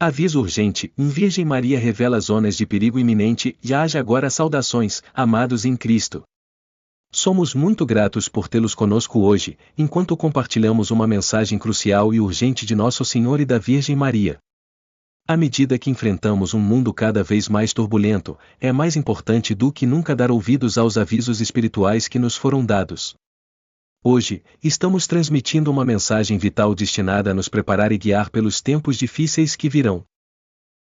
Aviso urgente: Virgem Maria revela zonas de perigo iminente. E haja agora saudações, amados em Cristo. Somos muito gratos por tê-los conosco hoje, enquanto compartilhamos uma mensagem crucial e urgente de Nosso Senhor e da Virgem Maria. À medida que enfrentamos um mundo cada vez mais turbulento, é mais importante do que nunca dar ouvidos aos avisos espirituais que nos foram dados. Hoje, estamos transmitindo uma mensagem vital destinada a nos preparar e guiar pelos tempos difíceis que virão.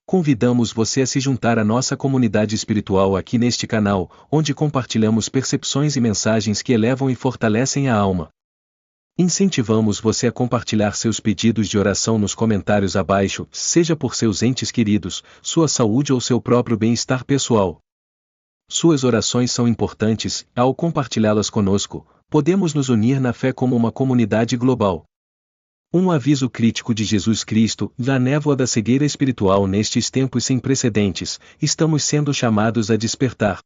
Convidamos você a se juntar à nossa comunidade espiritual aqui neste canal, onde compartilhamos percepções e mensagens que elevam e fortalecem a alma. Incentivamos você a compartilhar seus pedidos de oração nos comentários abaixo, seja por seus entes queridos, sua saúde ou seu próprio bem-estar pessoal. Suas orações são importantes, ao compartilhá-las conosco, podemos nos unir na fé como uma comunidade global. Um aviso crítico de Jesus Cristo: da névoa da cegueira espiritual nestes tempos sem precedentes, estamos sendo chamados a despertar.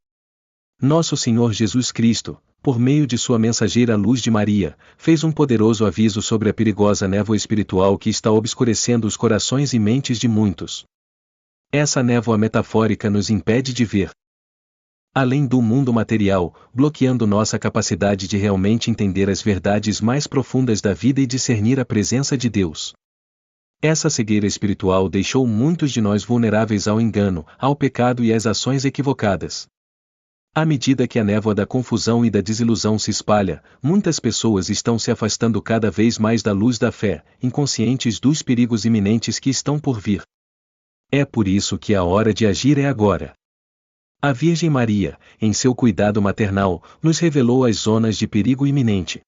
Nosso Senhor Jesus Cristo, por meio de sua mensageira Luz de Maria, fez um poderoso aviso sobre a perigosa névoa espiritual que está obscurecendo os corações e mentes de muitos. Essa névoa metafórica nos impede de ver além do mundo material, bloqueando nossa capacidade de realmente entender as verdades mais profundas da vida e discernir a presença de Deus. Essa cegueira espiritual deixou muitos de nós vulneráveis ao engano, ao pecado e às ações equivocadas. À medida que a névoa da confusão e da desilusão se espalha, muitas pessoas estão se afastando cada vez mais da luz da fé, inconscientes dos perigos iminentes que estão por vir. É por isso que a hora de agir é agora. A Virgem Maria, em seu cuidado maternal, nos revelou as zonas de perigo iminente.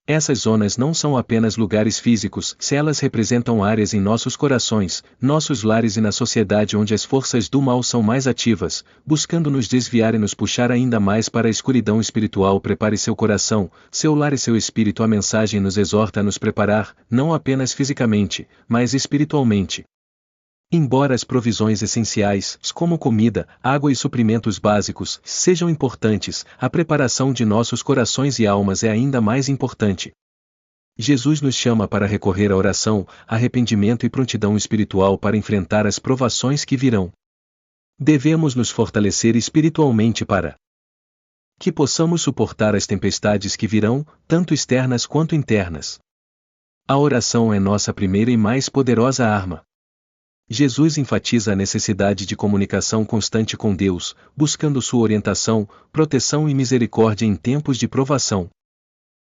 Essas zonas não são apenas lugares físicos, elas representam áreas em nossos corações, nossos lares e na sociedade onde as forças do mal são mais ativas, buscando nos desviar e nos puxar ainda mais para a escuridão espiritual. Prepare seu coração, seu lar e seu espírito. A mensagem nos exorta a nos preparar, não apenas fisicamente, mas espiritualmente. Embora as provisões essenciais, como comida, água e suprimentos básicos, sejam importantes, a preparação de nossos corações e almas é ainda mais importante. Jesus nos chama para recorrer à oração, arrependimento e prontidão espiritual para enfrentar as provações que virão. Devemos nos fortalecer espiritualmente para que possamos suportar as tempestades que virão, tanto externas quanto internas. A oração é nossa primeira e mais poderosa arma. Jesus enfatiza a necessidade de comunicação constante com Deus, buscando sua orientação, proteção e misericórdia em tempos de provação.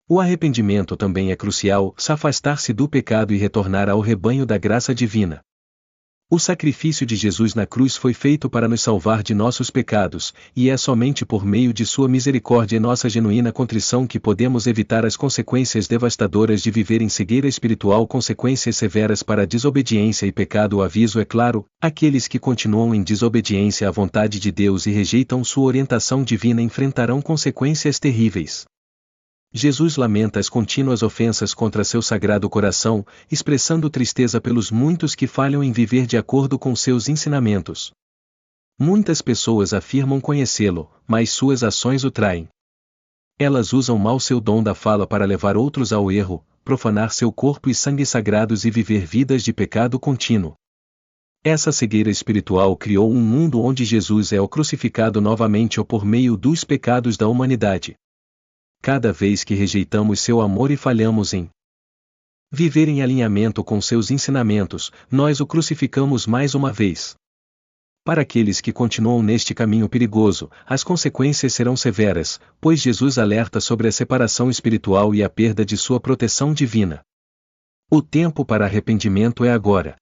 O arrependimento também é crucial, afastar-se do pecado e retornar ao rebanho da graça divina. O sacrifício de Jesus na cruz foi feito para nos salvar de nossos pecados, e é somente por meio de sua misericórdia e nossa genuína contrição que podemos evitar as consequências devastadoras de viver em cegueira espiritual, consequências severas para a desobediência e pecado. O aviso é claro: aqueles que continuam em desobediência à vontade de Deus e rejeitam sua orientação divina enfrentarão consequências terríveis. Jesus lamenta as contínuas ofensas contra seu sagrado coração, expressando tristeza pelos muitos que falham em viver de acordo com seus ensinamentos. Muitas pessoas afirmam conhecê-lo, mas suas ações o traem. Elas usam mal seu dom da fala para levar outros ao erro, profanar seu corpo e sangue sagrados e viver vidas de pecado contínuo. Essa cegueira espiritual criou um mundo onde Jesus é o crucificado novamente ou por meio dos pecados da humanidade. Cada vez que rejeitamos seu amor e falhamos em viver em alinhamento com seus ensinamentos, nós o crucificamos mais uma vez. Para aqueles que continuam neste caminho perigoso, as consequências serão severas, pois Jesus alerta sobre a separação espiritual e a perda de sua proteção divina. O tempo para arrependimento é agora.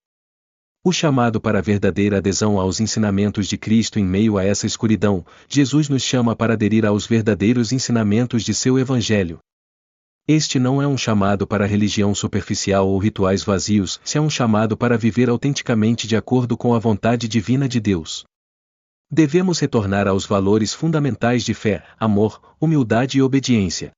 O chamado para a verdadeira adesão aos ensinamentos de Cristo em meio a essa escuridão, Jesus nos chama para aderir aos verdadeiros ensinamentos de seu Evangelho. Este não é um chamado para religião superficial ou rituais vazios, é um chamado para viver autenticamente de acordo com a vontade divina de Deus. Devemos retornar aos valores fundamentais de fé, amor, humildade e obediência.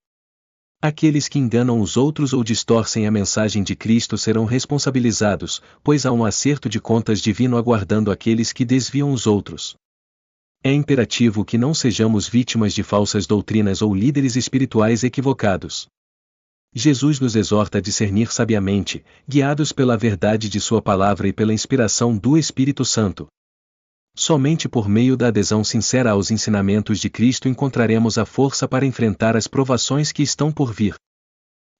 Aqueles que enganam os outros ou distorcem a mensagem de Cristo serão responsabilizados, pois há um acerto de contas divino aguardando aqueles que desviam os outros. É imperativo que não sejamos vítimas de falsas doutrinas ou líderes espirituais equivocados. Jesus nos exorta a discernir sabiamente, guiados pela verdade de sua palavra e pela inspiração do Espírito Santo. Somente por meio da adesão sincera aos ensinamentos de Cristo encontraremos a força para enfrentar as provações que estão por vir.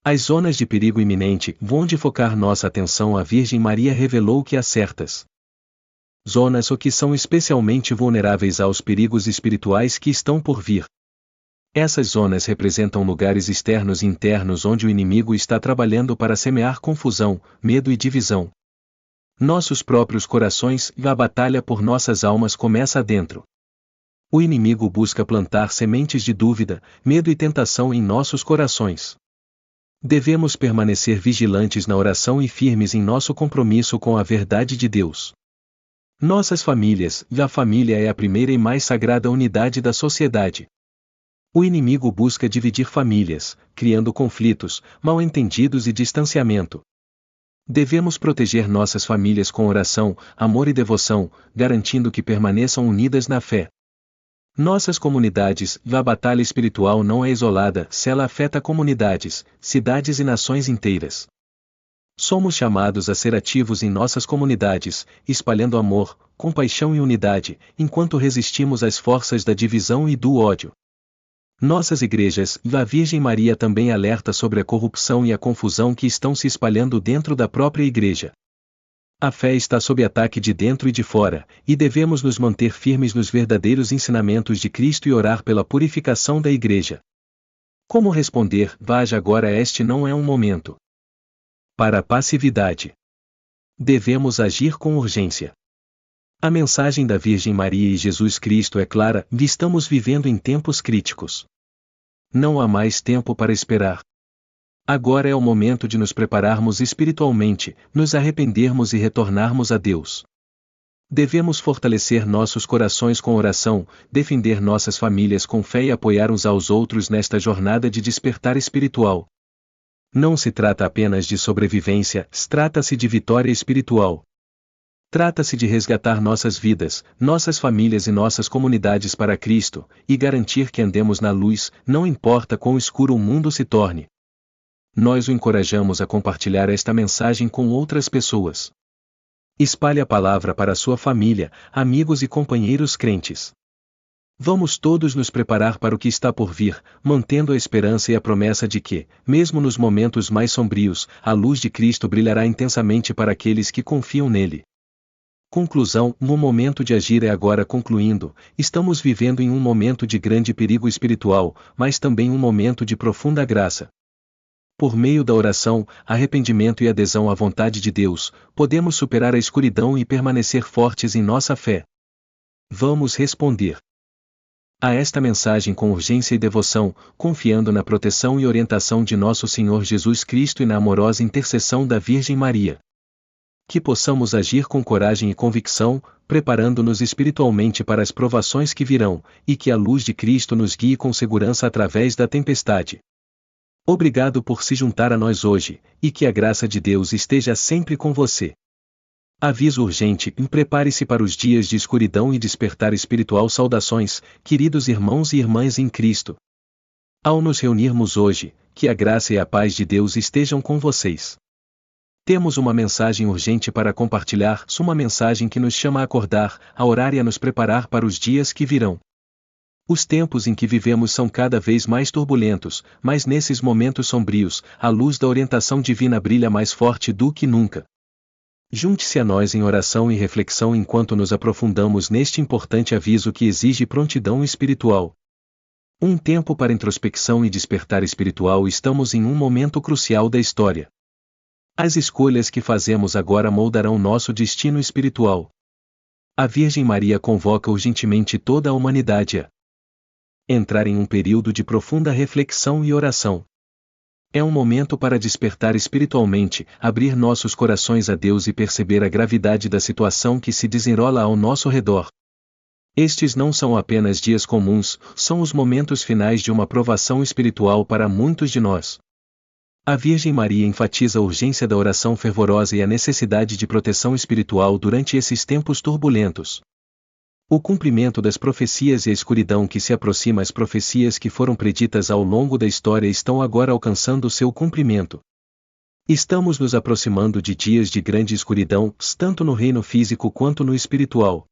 As zonas de perigo iminente, onde focar nossa atenção, a Virgem Maria revelou que há certas zonas que são especialmente vulneráveis aos perigos espirituais que estão por vir. Essas zonas representam lugares externos e internos onde o inimigo está trabalhando para semear confusão, medo e divisão. Nossos próprios corações, e a batalha por nossas almas começa dentro. O inimigo busca plantar sementes de dúvida, medo e tentação em nossos corações. Devemos permanecer vigilantes na oração e firmes em nosso compromisso com a verdade de Deus. Nossas famílias, e a família é a primeira e mais sagrada unidade da sociedade. O inimigo busca dividir famílias, criando conflitos, mal-entendidos e distanciamento. Devemos proteger nossas famílias com oração, amor e devoção, garantindo que permaneçam unidas na fé. Nossas comunidades, a batalha espiritual não é isolada, se ela afeta comunidades, cidades e nações inteiras. Somos chamados a ser ativos em nossas comunidades, espalhando amor, compaixão e unidade, enquanto resistimos às forças da divisão e do ódio. Nossas igrejas, e a Virgem Maria também alerta sobre a corrupção e a confusão que estão se espalhando dentro da própria igreja. A fé está sob ataque de dentro e de fora, e devemos nos manter firmes nos verdadeiros ensinamentos de Cristo e orar pela purificação da igreja. Como responder? Veja agora, este não é um momento para a passividade. Devemos agir com urgência. A mensagem da Virgem Maria e Jesus Cristo é clara: estamos vivendo em tempos críticos. Não há mais tempo para esperar. Agora é o momento de nos prepararmos espiritualmente, nos arrependermos e retornarmos a Deus. Devemos fortalecer nossos corações com oração, defender nossas famílias com fé e apoiar uns aos outros nesta jornada de despertar espiritual. Não se trata apenas de sobrevivência, trata-se de vitória espiritual. Trata-se de resgatar nossas vidas, nossas famílias e nossas comunidades para Cristo, e garantir que andemos na luz, não importa quão escuro o mundo se torne. Nós o encorajamos a compartilhar esta mensagem com outras pessoas. Espalhe a palavra para sua família, amigos e companheiros crentes. Vamos todos nos preparar para o que está por vir, mantendo a esperança e a promessa de que, mesmo nos momentos mais sombrios, a luz de Cristo brilhará intensamente para aqueles que confiam nele. Conclusão: o momento de agir é agora. Concluindo, estamos vivendo em um momento de grande perigo espiritual, mas também um momento de profunda graça. Por meio da oração, arrependimento e adesão à vontade de Deus, podemos superar a escuridão e permanecer fortes em nossa fé. Vamos responder a esta mensagem com urgência e devoção, confiando na proteção e orientação de nosso Senhor Jesus Cristo e na amorosa intercessão da Virgem Maria. Que possamos agir com coragem e convicção, preparando-nos espiritualmente para as provações que virão, e que a luz de Cristo nos guie com segurança através da tempestade. Obrigado por se juntar a nós hoje, e que a graça de Deus esteja sempre com você. Aviso urgente: prepare-se para os dias de escuridão e despertar espiritual. Saudações, queridos irmãos e irmãs em Cristo. Ao nos reunirmos hoje, que a graça e a paz de Deus estejam com vocês. Temos uma mensagem urgente para compartilhar, uma mensagem que nos chama a acordar, a orar e a nos preparar para os dias que virão. Os tempos em que vivemos são cada vez mais turbulentos, mas nesses momentos sombrios, a luz da orientação divina brilha mais forte do que nunca. Junte-se a nós em oração e reflexão enquanto nos aprofundamos neste importante aviso que exige prontidão espiritual. Um tempo para introspecção e despertar espiritual. Estamos em um momento crucial da história. As escolhas que fazemos agora moldarão nosso destino espiritual. A Virgem Maria convoca urgentemente toda a humanidade a entrar em um período de profunda reflexão e oração. É um momento para despertar espiritualmente, abrir nossos corações a Deus e perceber a gravidade da situação que se desenrola ao nosso redor. Estes não são apenas dias comuns, são os momentos finais de uma provação espiritual para muitos de nós. A Virgem Maria enfatiza a urgência da oração fervorosa e a necessidade de proteção espiritual durante esses tempos turbulentos. O cumprimento das profecias e a escuridão que se aproxima. As profecias que foram preditas ao longo da história estão agora alcançando seu cumprimento. Estamos nos aproximando de dias de grande escuridão, tanto no reino físico quanto no espiritual.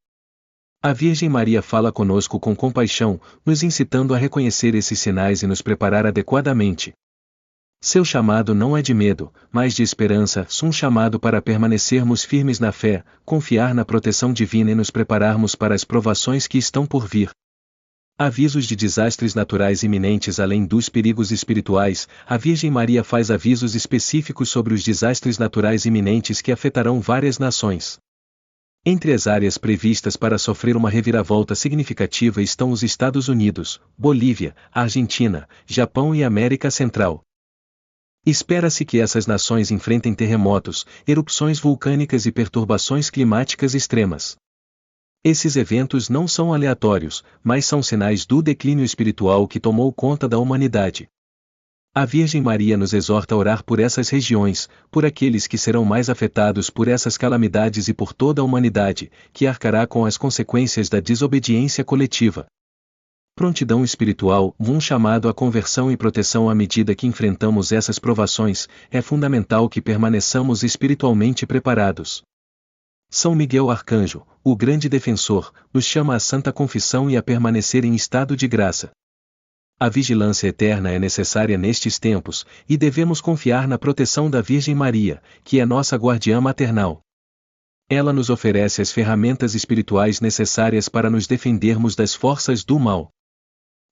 A Virgem Maria fala conosco com compaixão, nos incitando a reconhecer esses sinais e nos preparar adequadamente. Seu chamado não é de medo, mas de esperança, um chamado para permanecermos firmes na fé, confiar na proteção divina e nos prepararmos para as provações que estão por vir. Avisos de desastres naturais iminentes. Além dos perigos espirituais, a Virgem Maria faz avisos específicos sobre os desastres naturais iminentes que afetarão várias nações. Entre as áreas previstas para sofrer uma reviravolta significativa estão os Estados Unidos, Bolívia, Argentina, Japão e América Central. Espera-se que essas nações enfrentem terremotos, erupções vulcânicas e perturbações climáticas extremas. Esses eventos não são aleatórios, mas são sinais do declínio espiritual que tomou conta da humanidade. A Virgem Maria nos exorta a orar por essas regiões, por aqueles que serão mais afetados por essas calamidades e por toda a humanidade, que arcará com as consequências da desobediência coletiva. Prontidão espiritual. Um chamado à conversão e proteção. À medida que enfrentamos essas provações, é fundamental que permaneçamos espiritualmente preparados. São Miguel Arcanjo, o grande defensor, nos chama à santa confissão e a permanecer em estado de graça. A vigilância eterna é necessária nestes tempos, e devemos confiar na proteção da Virgem Maria, que é nossa guardiã maternal. Ela nos oferece as ferramentas espirituais necessárias para nos defendermos das forças do mal.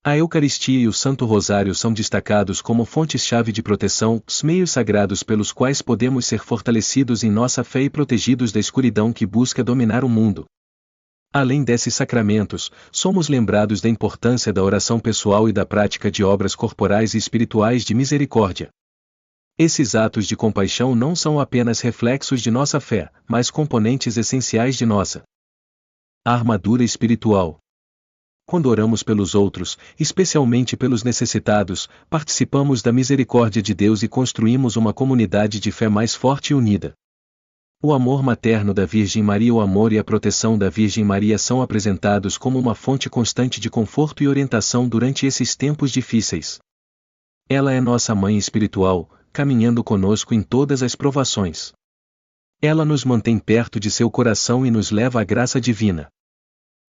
A Eucaristia e o Santo Rosário são destacados como fontes-chave de proteção, os meios sagrados pelos quais podemos ser fortalecidos em nossa fé e protegidos da escuridão que busca dominar o mundo. Além desses sacramentos, somos lembrados da importância da oração pessoal e da prática de obras corporais e espirituais de misericórdia. Esses atos de compaixão não são apenas reflexos de nossa fé, mas componentes essenciais de nossa armadura espiritual. Quando oramos pelos outros, especialmente pelos necessitados, participamos da misericórdia de Deus e construímos uma comunidade de fé mais forte e unida. O amor materno da Virgem Maria. O amor e a proteção da Virgem Maria são apresentados como uma fonte constante de conforto e orientação durante esses tempos difíceis. Ela é nossa mãe espiritual, caminhando conosco em todas as provações. Ela nos mantém perto de seu coração e nos leva à graça divina.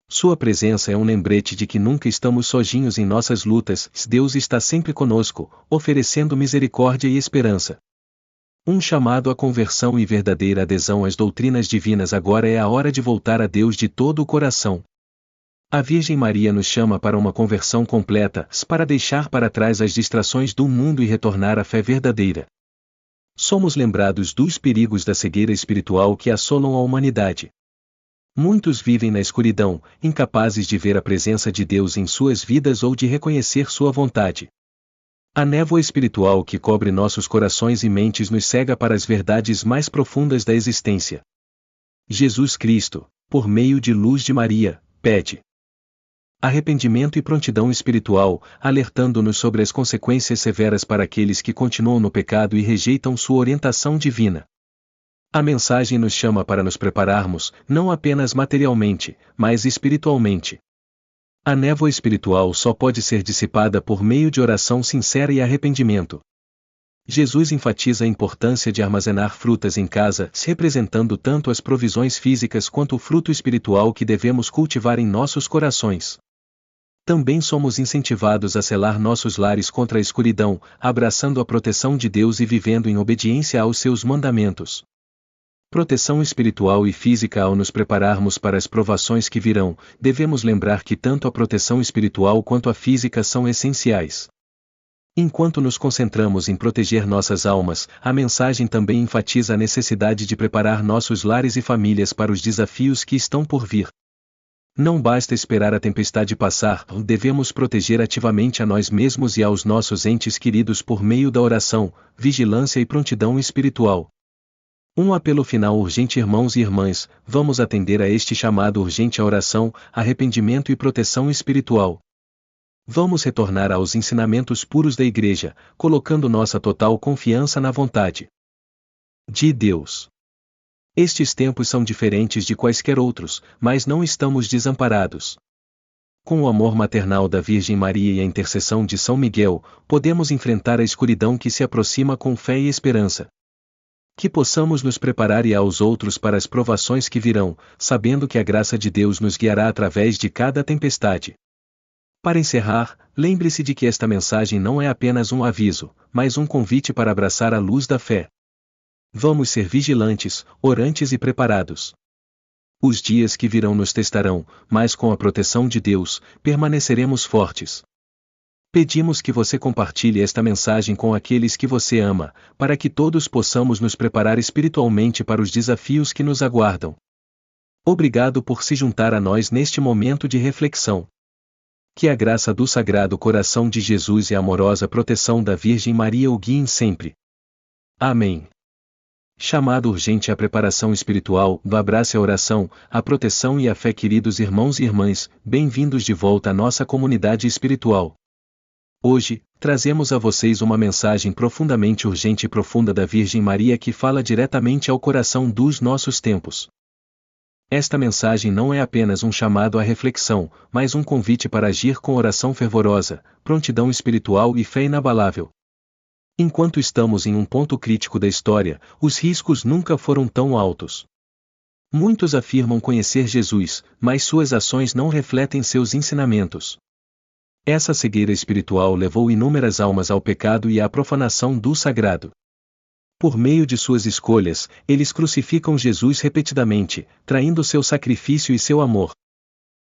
Sua presença é um lembrete de que nunca estamos sozinhos em nossas lutas. Deus está sempre conosco, oferecendo misericórdia e esperança. Um chamado à conversão e verdadeira adesão às doutrinas divinas. Agora é a hora de voltar a Deus de todo o coração. A Virgem Maria nos chama para uma conversão completa, para deixar para trás as distrações do mundo e retornar à fé verdadeira. Somos lembrados dos perigos da cegueira espiritual que assolam a humanidade. Muitos vivem na escuridão, incapazes de ver a presença de Deus em suas vidas ou de reconhecer sua vontade. A névoa espiritual que cobre nossos corações e mentes nos cega para as verdades mais profundas da existência. Jesus Cristo, por meio de luz de Maria, pede arrependimento e prontidão espiritual, alertando-nos sobre as consequências severas para aqueles que continuam no pecado e rejeitam sua orientação divina. A mensagem nos chama para nos prepararmos, não apenas materialmente, mas espiritualmente. A névoa espiritual só pode ser dissipada por meio de oração sincera e arrependimento. Jesus enfatiza a importância de armazenar frutas em casa, representando tanto as provisões físicas quanto o fruto espiritual que devemos cultivar em nossos corações. Também somos incentivados a selar nossos lares contra a escuridão, abraçando a proteção de Deus e vivendo em obediência aos seus mandamentos. Proteção espiritual e física. Ao nos prepararmos para as provações que virão, devemos lembrar que tanto a proteção espiritual quanto a física são essenciais. Enquanto nos concentramos em proteger nossas almas, a mensagem também enfatiza a necessidade de preparar nossos lares e famílias para os desafios que estão por vir. Não basta esperar a tempestade passar, devemos proteger ativamente a nós mesmos e aos nossos entes queridos por meio da oração, vigilância e prontidão espiritual. Um apelo final urgente. Irmãos e irmãs, vamos atender a este chamado urgente à oração, arrependimento e proteção espiritual. Vamos retornar aos ensinamentos puros da Igreja, colocando nossa total confiança na vontade de Deus. Estes tempos são diferentes de quaisquer outros, mas não estamos desamparados. Com o amor maternal da Virgem Maria e a intercessão de São Miguel, podemos enfrentar a escuridão que se aproxima com fé e esperança. Que possamos nos preparar e aos outros para as provações que virão, sabendo que a graça de Deus nos guiará através de cada tempestade. Para encerrar, lembre-se de que esta mensagem não é apenas um aviso, mas um convite para abraçar a luz da fé. Vamos ser vigilantes, orantes e preparados. Os dias que virão nos testarão, mas com a proteção de Deus, permaneceremos fortes. Pedimos que você compartilhe esta mensagem com aqueles que você ama, para que todos possamos nos preparar espiritualmente para os desafios que nos aguardam. Obrigado por se juntar a nós neste momento de reflexão. Que a graça do Sagrado Coração de Jesus e a amorosa proteção da Virgem Maria o guiem sempre. Amém. Chamado urgente à preparação espiritual, abrace a oração, a proteção e a fé. Queridos irmãos e irmãs, bem-vindos de volta à nossa comunidade espiritual. Hoje, trazemos a vocês uma mensagem profundamente urgente e profunda da Virgem Maria que fala diretamente ao coração dos nossos tempos. Esta mensagem não é apenas um chamado à reflexão, mas um convite para agir com oração fervorosa, prontidão espiritual e fé inabalável. Enquanto estamos em um ponto crítico da história, os riscos nunca foram tão altos. Muitos afirmam conhecer Jesus, mas suas ações não refletem seus ensinamentos. Essa cegueira espiritual levou inúmeras almas ao pecado e à profanação do sagrado. Por meio de suas escolhas, eles crucificam Jesus repetidamente, traindo seu sacrifício e seu amor.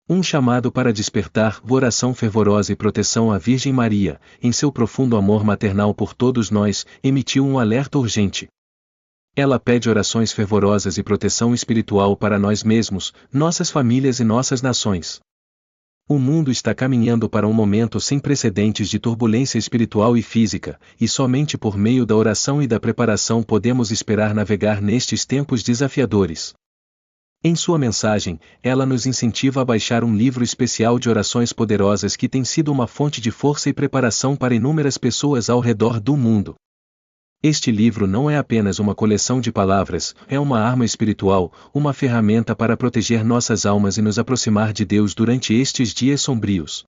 Um chamado para despertar oração fervorosa e proteção à Virgem Maria, em seu profundo amor maternal por todos nós, emitiu um alerta urgente. Ela pede orações fervorosas e proteção espiritual para nós mesmos, nossas famílias e nossas nações. O mundo está caminhando para um momento sem precedentes de turbulência espiritual e física, e somente por meio da oração e da preparação podemos esperar navegar nestes tempos desafiadores. Em sua mensagem, ela nos incentiva a baixar um livro especial de orações poderosas que tem sido uma fonte de força e preparação para inúmeras pessoas ao redor do mundo. Este livro não é apenas uma coleção de palavras, é uma arma espiritual, uma ferramenta para proteger nossas almas e nos aproximar de Deus durante estes dias sombrios.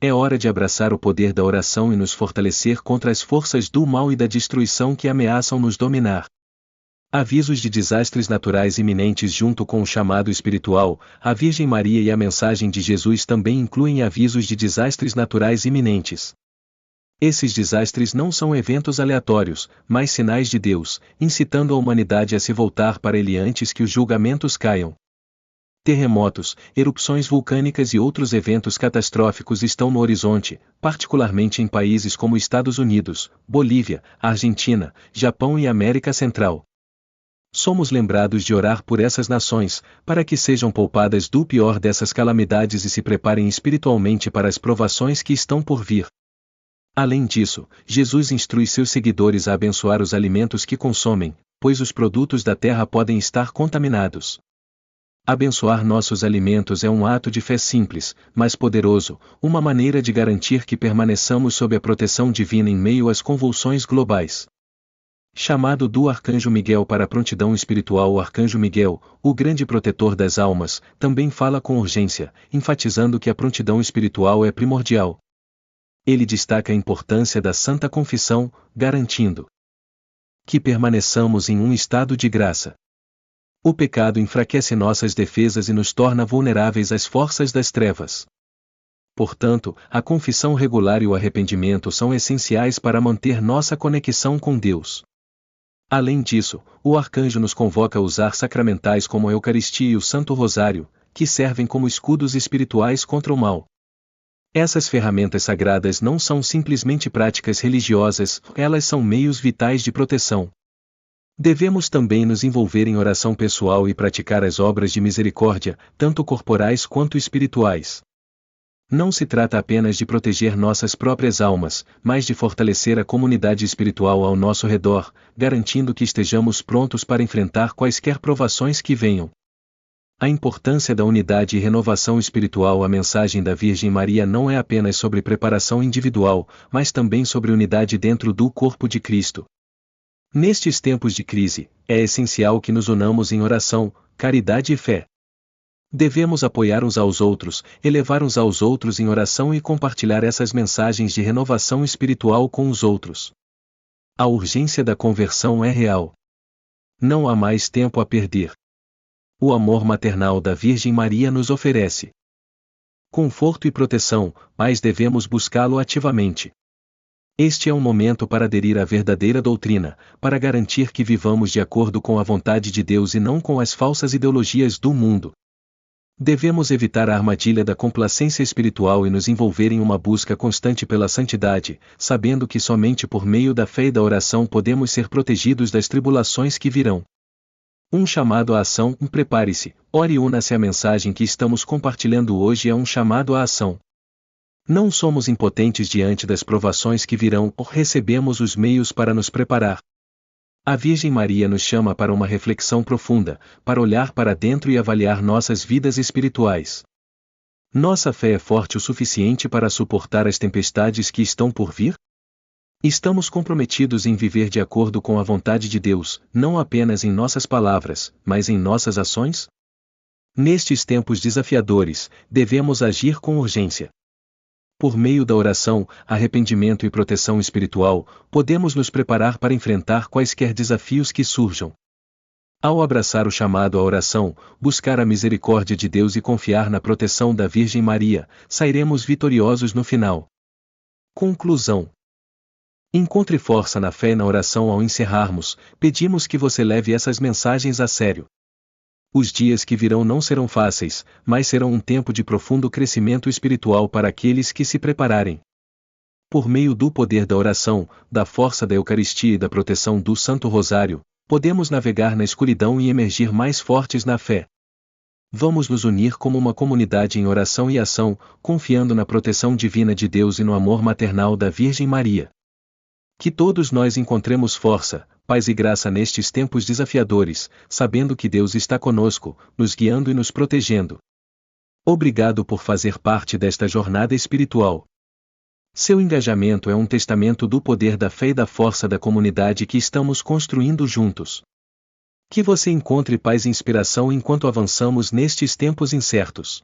É hora de abraçar o poder da oração e nos fortalecer contra as forças do mal e da destruição que ameaçam nos dominar. Avisos de desastres naturais iminentes. Junto com o chamado espiritual, a Virgem Maria e a mensagem de Jesus também incluem avisos de desastres naturais iminentes. Esses desastres não são eventos aleatórios, mas sinais de Deus, incitando a humanidade a se voltar para Ele antes que os julgamentos caiam. Terremotos, erupções vulcânicas e outros eventos catastróficos estão no horizonte, particularmente em países como Estados Unidos, Bolívia, Argentina, Japão e América Central. Somos lembrados de orar por essas nações, para que sejam poupadas do pior dessas calamidades e se preparem espiritualmente para as provações que estão por vir. Além disso, Jesus instrui seus seguidores a abençoar os alimentos que consomem, pois os produtos da terra podem estar contaminados. Abençoar nossos alimentos é um ato de fé simples, mas poderoso, uma maneira de garantir que permaneçamos sob a proteção divina em meio às convulsões globais. Chamado do Arcanjo Miguel para a prontidão espiritual. O Arcanjo Miguel, o grande protetor das almas, também fala com urgência, enfatizando que a prontidão espiritual é primordial. Ele destaca a importância da Santa Confissão, garantindo que permaneçamos em um estado de graça. O pecado enfraquece nossas defesas e nos torna vulneráveis às forças das trevas. Portanto, a confissão regular e o arrependimento são essenciais para manter nossa conexão com Deus. Além disso, o arcanjo nos convoca a usar sacramentais como a Eucaristia e o Santo Rosário, que servem como escudos espirituais contra o mal. Essas ferramentas sagradas não são simplesmente práticas religiosas, elas são meios vitais de proteção. Devemos também nos envolver em oração pessoal e praticar as obras de misericórdia, tanto corporais quanto espirituais. Não se trata apenas de proteger nossas próprias almas, mas de fortalecer a comunidade espiritual ao nosso redor, garantindo que estejamos prontos para enfrentar quaisquer provações que venham. A importância da unidade e renovação espiritual. A mensagem da Virgem Maria não é apenas sobre preparação individual, mas também sobre unidade dentro do corpo de Cristo. Nestes tempos de crise, é essencial que nos unamos em oração, caridade e fé. Devemos apoiar uns aos outros, elevar uns aos outros em oração e compartilhar essas mensagens de renovação espiritual com os outros. A urgência da conversão é real. Não há mais tempo a perder. O amor maternal da Virgem Maria nos oferece conforto e proteção, mas devemos buscá-lo ativamente. Este é um momento para aderir à verdadeira doutrina, para garantir que vivamos de acordo com a vontade de Deus e não com as falsas ideologias do mundo. Devemos evitar a armadilha da complacência espiritual e nos envolver em uma busca constante pela santidade, sabendo que somente por meio da fé e da oração podemos ser protegidos das tribulações que virão. Um chamado à ação. Prepare-se, ore e una-se à mensagem que estamos compartilhando hoje é um chamado à ação. Não somos impotentes diante das provações que virão, ou recebemos os meios para nos preparar. A Virgem Maria nos chama para uma reflexão profunda, para olhar para dentro e avaliar nossas vidas espirituais. Nossa fé é forte o suficiente para suportar as tempestades que estão por vir? Estamos comprometidos em viver de acordo com a vontade de Deus, não apenas em nossas palavras, mas em nossas ações? Nestes tempos desafiadores, devemos agir com urgência. Por meio da oração, arrependimento e proteção espiritual, podemos nos preparar para enfrentar quaisquer desafios que surjam. Ao abraçar o chamado à oração, buscar a misericórdia de Deus e confiar na proteção da Virgem Maria, sairemos vitoriosos no final. Conclusão. Encontre força na fé e na oração. Ao encerrarmos, pedimos que você leve essas mensagens a sério. Os dias que virão não serão fáceis, mas serão um tempo de profundo crescimento espiritual para aqueles que se prepararem. Por meio do poder da oração, da força da Eucaristia e da proteção do Santo Rosário, podemos navegar na escuridão e emergir mais fortes na fé. Vamos nos unir como uma comunidade em oração e ação, confiando na proteção divina de Deus e no amor maternal da Virgem Maria. Que todos nós encontremos força, paz e graça nestes tempos desafiadores, sabendo que Deus está conosco, nos guiando e nos protegendo. Obrigado por fazer parte desta jornada espiritual. Seu engajamento é um testamento do poder da fé e da força da comunidade que estamos construindo juntos. Que você encontre paz e inspiração enquanto avançamos nestes tempos incertos.